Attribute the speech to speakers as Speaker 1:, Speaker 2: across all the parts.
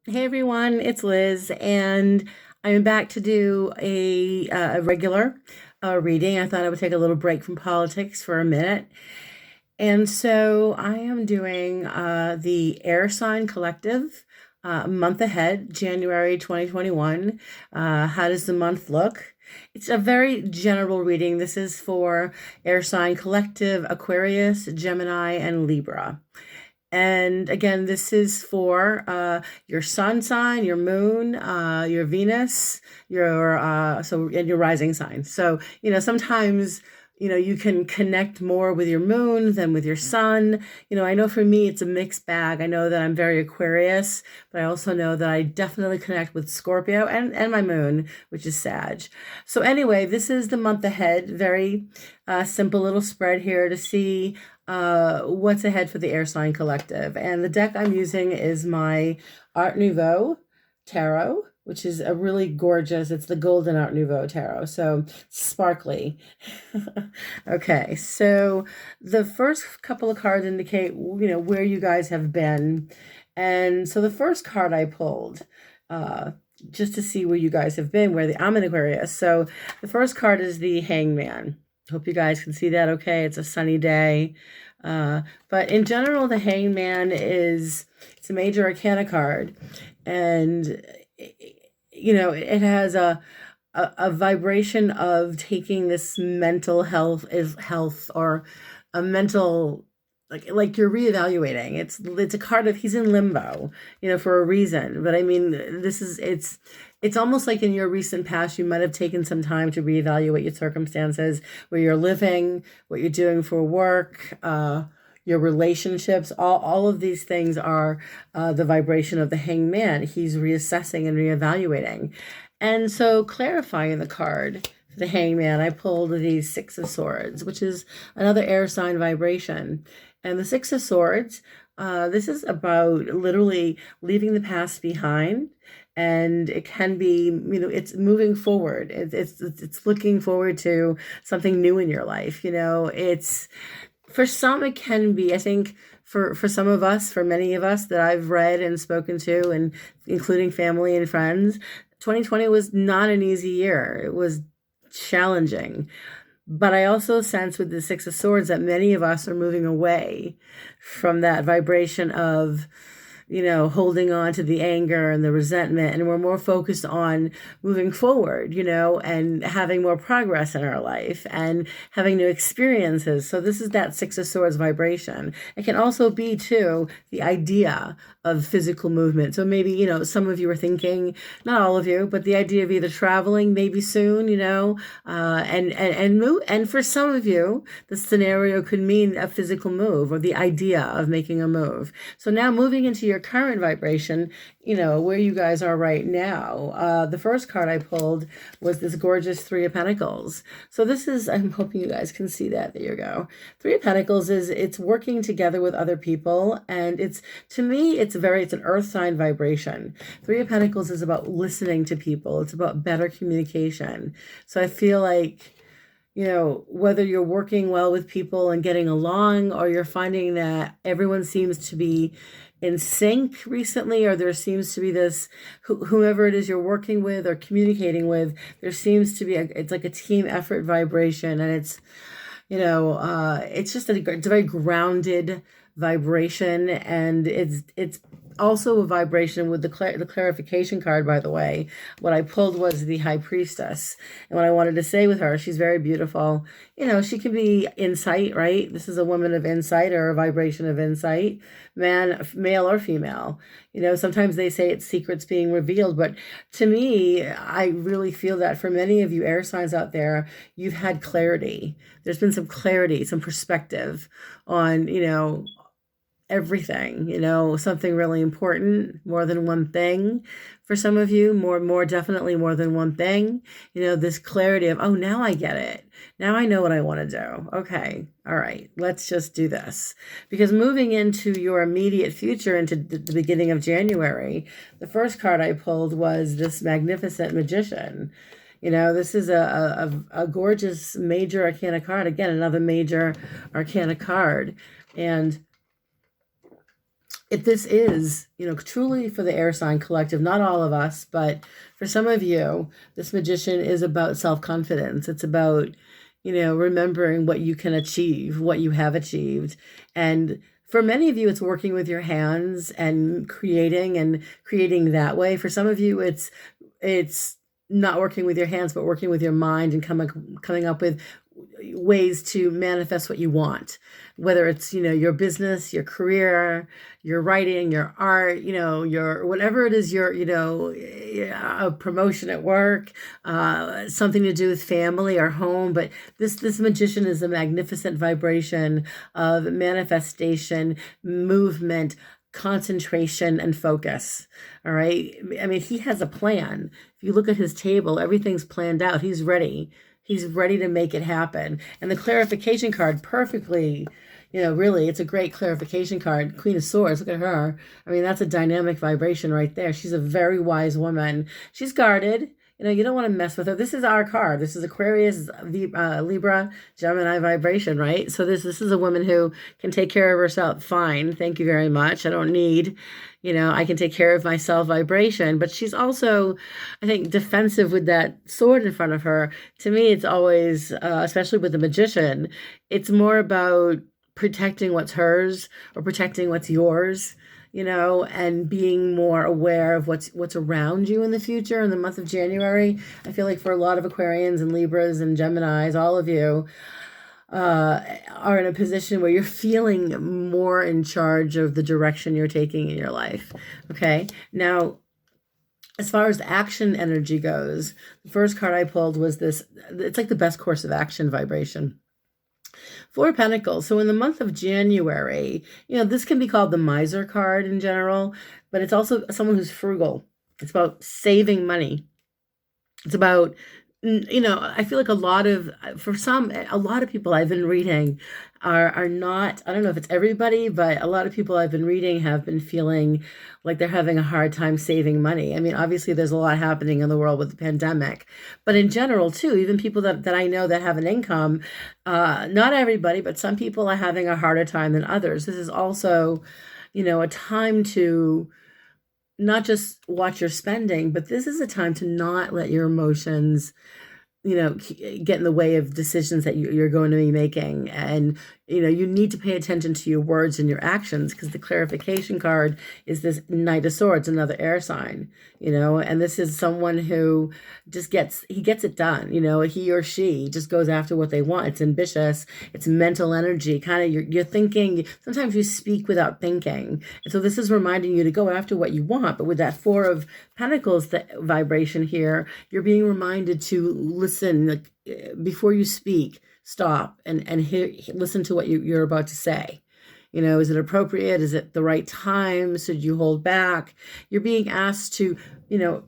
Speaker 1: Hey everyone, it's Liz, and I'm back to do a regular reading. I thought I would take a little break from politics for a minute. And so I am doing the Air Sign Collective month ahead, January 2021. How does the month look? It's a very general reading. This is for Air Sign Collective, Aquarius, Gemini, and Libra. And again, this is for your sun sign, your moon, your Venus, your and your rising sign. So, sometimes, you can connect more with your moon than with your sun. I know for me it's a mixed bag. I know that I'm very Aquarius, but I also know that I definitely connect with Scorpio and my moon, which is Sag. So anyway, this is the month ahead. Very simple little spread here to see what's ahead for the Air Sign Collective. And the deck I'm using is my Art Nouveau Tarot, which is a really gorgeous, it's the Golden Art Nouveau Tarot, so sparkly. Okay, so the first couple of cards indicate, where you guys have been. And so the first card I pulled, just to see where you guys have been, I'm in Aquarius. So the first card is the Hangman. Hope you guys can see that okay. It's a sunny day. But in general, the Hangman it's a major arcana card. And, it has a vibration of taking this mental health or a mental like you're reevaluating. It's a card of he's in limbo, for a reason. But I mean, it's almost like in your recent past, you might have taken some time to reevaluate your circumstances, where you're living, what you're doing for work, your relationships. All of these things are the vibration of the Hangman. He's reassessing and reevaluating. And so clarifying the card for the Hangman, I pulled the Six of Swords, which is another air sign vibration. And the Six of Swords, this is about literally leaving the past behind. And it can be, it's moving forward. It's looking forward to something new in your life. It's, for some, it can be, I think, for some of us, for many of us that I've read and spoken to, and including family and friends, 2020 was not an easy year. It was challenging. But I also sense with the Six of Swords that many of us are moving away from that vibration of, holding on to the anger and the resentment. And we're more focused on moving forward, and having more progress in our life and having new experiences. So this is that Six of Swords vibration. It can also be, too, the idea of physical movement. So maybe, some of you are thinking, not all of you, but the idea of either traveling maybe soon, and move. And for some of you, the scenario could mean a physical move or the idea of making a move. So now moving into your current vibration, where you guys are right now. The first card I pulled was this gorgeous Three of Pentacles. So this is, I'm hoping you guys can see that. There you go. Three of Pentacles it's working together with other people. And to me, it's an earth sign vibration. Three of Pentacles is about listening to people. It's about better communication. So I feel like, whether you're working well with people and getting along, or you're finding that everyone seems to be in sync recently, or there seems to be this, whomever it is you're working with or communicating with, there seems to be it's like a team effort vibration. And it's, it's just it's a very grounded vibration. And it's also a vibration with the clarification card, by the way. What I pulled was the High Priestess. And what I wanted to say with her, she's very beautiful. She can be insight, right? This is a woman of insight, or a vibration of insight, male or female. Sometimes they say it's secrets being revealed, but to me, I really feel that for many of you air signs out there, you've had clarity. There's been some clarity, some perspective on, everything, something really important, more than one thing. For some of you, more definitely more than one thing. This clarity of, oh, now I get it. Now I know what I want to do. Okay. All right. Let's just do this. Because moving into your immediate future, into the beginning of January, the first card I pulled was this Magnificent Magician. This is a gorgeous major arcana card. Again, another major arcana card. And if this is, truly for the air sign collective, not all of us, but for some of you, this magician is about self-confidence. It's about, remembering what you can achieve, what you have achieved. And for many of you, it's working with your hands and creating that way. For some of you, it's not working with your hands, but working with your mind and coming up with ways to manifest what you want, whether it's, your business, your career, your writing, your art, your whatever it is, your, a promotion at work, something to do with family or home. But this magician is a magnificent vibration of manifestation, movement, concentration, and focus. All right. I mean, he has a plan. If you look at his table, everything's planned out. He's ready. He's ready to make it happen. And the clarification card perfectly, really, it's a great clarification card. Queen of Swords, look at her. I mean, that's a dynamic vibration right there. She's a very wise woman. She's guarded. You don't want to mess with her. This is our card. This is Aquarius, Libra, Gemini vibration, right? So this is a woman who can take care of herself. Fine. Thank you very much. I don't need, I can take care of myself vibration. But she's also, I think, defensive with that sword in front of her. To me, it's always, especially with the magician, it's more about protecting what's hers or protecting what's yours, and being more aware of what's around you in the future. In the month of January, I feel like for a lot of Aquarians and Libras and Geminis, all of you are in a position where you're feeling more in charge of the direction you're taking in your life. Okay. Now, as far as action energy goes, the first card I pulled was this. It's like the best course of action vibration. Four of Pentacles. So in the month of January, this can be called the miser card in general, but it's also someone who's frugal. It's about saving money. It's about, I feel like a lot of people I've been reading are not, I don't know if it's everybody, but a lot of people I've been reading have been feeling like they're having a hard time saving money. I mean, obviously there's a lot happening in the world with the pandemic, but in general too, even people that I know that have an income, not everybody, but some people are having a harder time than others. This is also, a time to not just watch your spending, but this is a time to not let your emotions, get in the way of decisions that you're going to be making. And, you need to pay attention to your words and your actions, because the clarification card is this Knight of Swords, another air sign, and this is someone who just gets it done. He or she just goes after what they want. It's ambitious. It's mental energy. Kind of you're thinking, sometimes you speak without thinking. And so this is reminding you to go after what you want. But with that Four of Pentacles, the vibration here, you're being reminded to listen, like, before you speak. Stop and listen to what you're about to say. Is it appropriate? Is it the right time? Should you hold back? You're being asked to,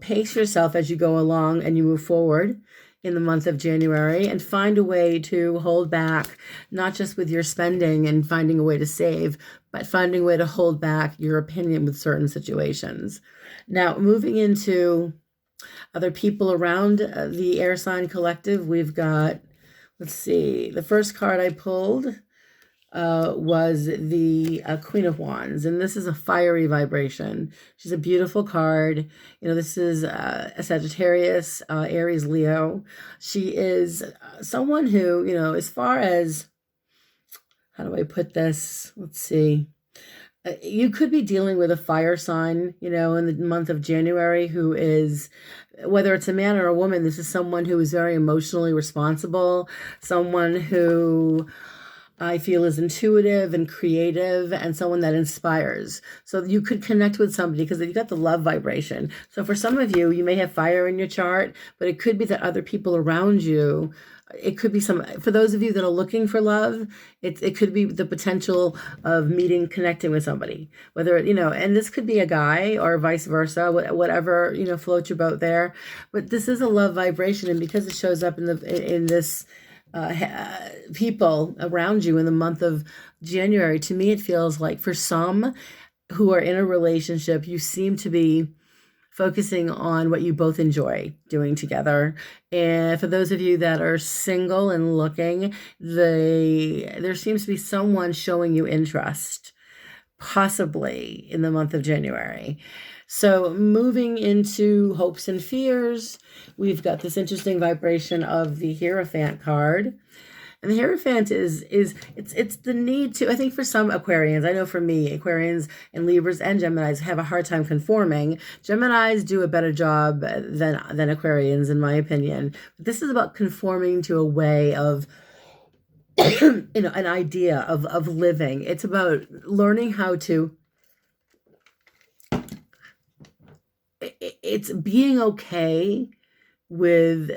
Speaker 1: pace yourself as you go along and you move forward in the month of January, and find a way to hold back, not just with your spending and finding a way to save, but finding a way to hold back your opinion with certain situations. Now, moving into other people around the air sign collective, we've got, let's see, the first card I pulled was the Queen of Wands, and this is a fiery vibration. She's a beautiful card. This is a Sagittarius, Aries, Leo. She is someone who, as far as, how do I put this? Let's see. You could be dealing with a fire sign, in the month of January, who is, whether it's a man or a woman, this is someone who is very emotionally responsible, someone who I feel is intuitive and creative, and someone that inspires. So you could connect with somebody because you got the love vibration. So for some of you, you may have fire in your chart, but it could be that other people around you, it could be for those of you that are looking for love, it could be the potential of connecting with somebody, whether, and this could be a guy or vice versa, whatever, floats your boat there. But this is a love vibration. And because it shows up in this, people around you in the month of January, to me, it feels like for some who are in a relationship, you seem to be focusing on what you both enjoy doing together. And for those of you that are single and looking, there seems to be someone showing you interest. possibly in the month of January. So moving into hopes and fears, we've got this interesting vibration of the Hierophant card. And the Hierophant is it's the need to, I think for some Aquarians, I know for me, Aquarians and Libras and Geminis have a hard time conforming. Geminis do a better job than Aquarians, in my opinion. But this is about conforming to a way of an idea of living. It's about learning how to, it's being okay with,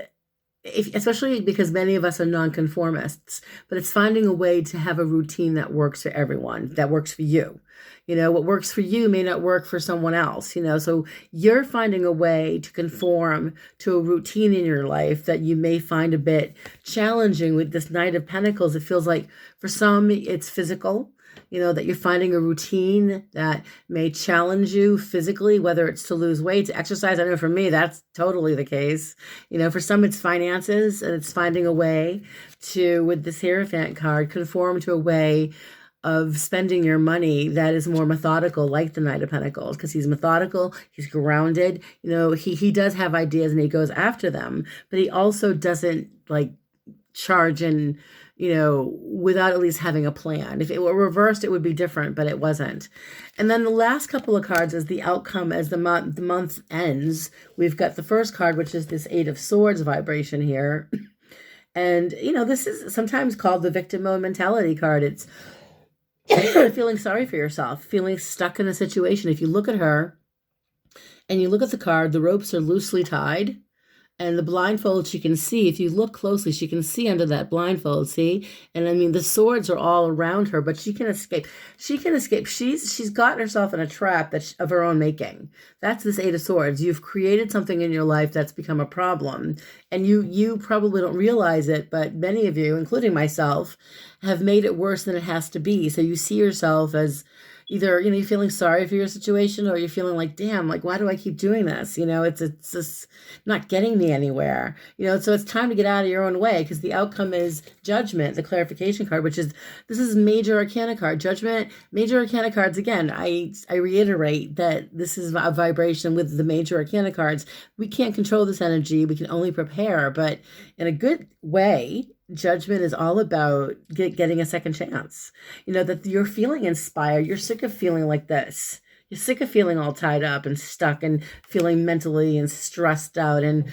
Speaker 1: especially because many of us are nonconformists, but it's finding a way to have a routine that works for everyone, that works for you. What works for you may not work for someone else, so you're finding a way to conform to a routine in your life that you may find a bit challenging with this Knight of Pentacles. It feels like for some it's physical, that you're finding a routine that may challenge you physically, whether it's to lose weight, to exercise. I know for me, that's totally the case. For some it's finances, and it's finding a way to, with this Hierophant card, conform to a way of spending your money that is more methodical, like the Knight of Pentacles, because he's methodical, he's grounded. He does have ideas and he goes after them, but he also doesn't like charge in, without at least having a plan. If it were reversed, it would be different, but it wasn't. And then the last couple of cards is the outcome as the month ends. We've got the first card, which is this Eight of Swords vibration here. And, this is sometimes called the victim mode mentality card. It's feeling sorry for yourself, feeling stuck in a situation. If you look at her and you look at the card, the ropes are loosely tied. And the blindfold, she can see, if you look closely, she can see under that blindfold, see? And I mean, the swords are all around her, but she can escape. She can escape. She's gotten herself in a trap of her own making. That's this Eight of Swords. You've created something in your life that's become a problem. And you probably don't realize it, but many of you, including myself, have made it worse than it has to be. So you see yourself as either, you're feeling sorry for your situation, or you're feeling like, damn, like, why do I keep doing this? It's just not getting me anywhere. So it's time to get out of your own way, because the outcome is Judgment, the clarification card, this is Major Arcana card. Judgment, Major Arcana cards, again, I reiterate that this is a vibration with the Major Arcana cards. We can't control this energy. We can only prepare, but in a good way, Judgment is all about getting a second chance. That you're feeling inspired. You're sick of feeling like this. You're sick of feeling all tied up and stuck and feeling mentally and stressed out and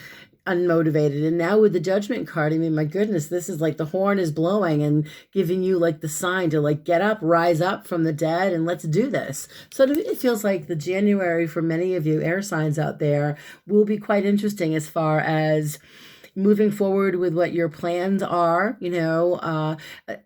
Speaker 1: unmotivated. And now with the Judgment card, I mean, my goodness, this is like the horn is blowing and giving you like the sign to like get up, rise up from the dead, and let's do this. So to me, it feels like the January for many of you air signs out there will be quite interesting as far as moving forward with what your plans are.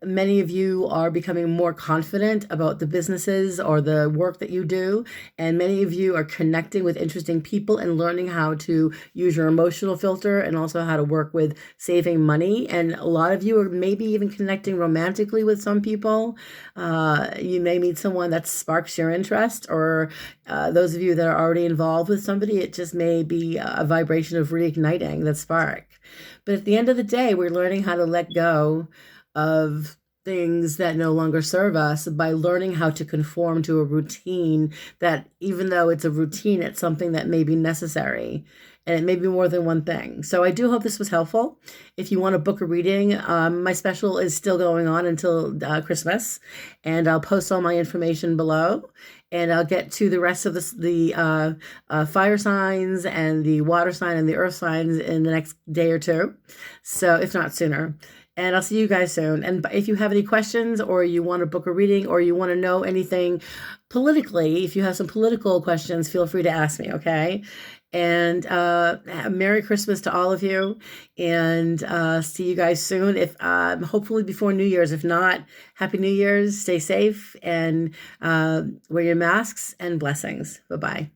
Speaker 1: Many of you are becoming more confident about the businesses or the work that you do. And many of you are connecting with interesting people and learning how to use your emotional filter, and also how to work with saving money. And a lot of you are maybe even connecting romantically with some people. You may meet someone that sparks your interest, or those of you that are already involved with somebody, it just may be a vibration of reigniting that spark. But at the end of the day, we're learning how to let go of things that no longer serve us by learning how to conform to a routine that, even though it's a routine, it's something that may be necessary. And it may be more than one thing. So I do hope this was helpful. If you want to book a reading, my special is still going on until Christmas. And I'll post all my information below. And I'll get to the rest of the fire signs and the water sign and the earth signs in the next day or two. So if not sooner. And I'll see you guys soon. And if you have any questions, or you want to book a reading, or you want to know anything politically, if you have some political questions, feel free to ask me, okay? And Merry Christmas to all of you, and see you guys soon. If hopefully before New Year's. If not, Happy New Year's. Stay safe and wear your masks, and blessings. Bye-bye.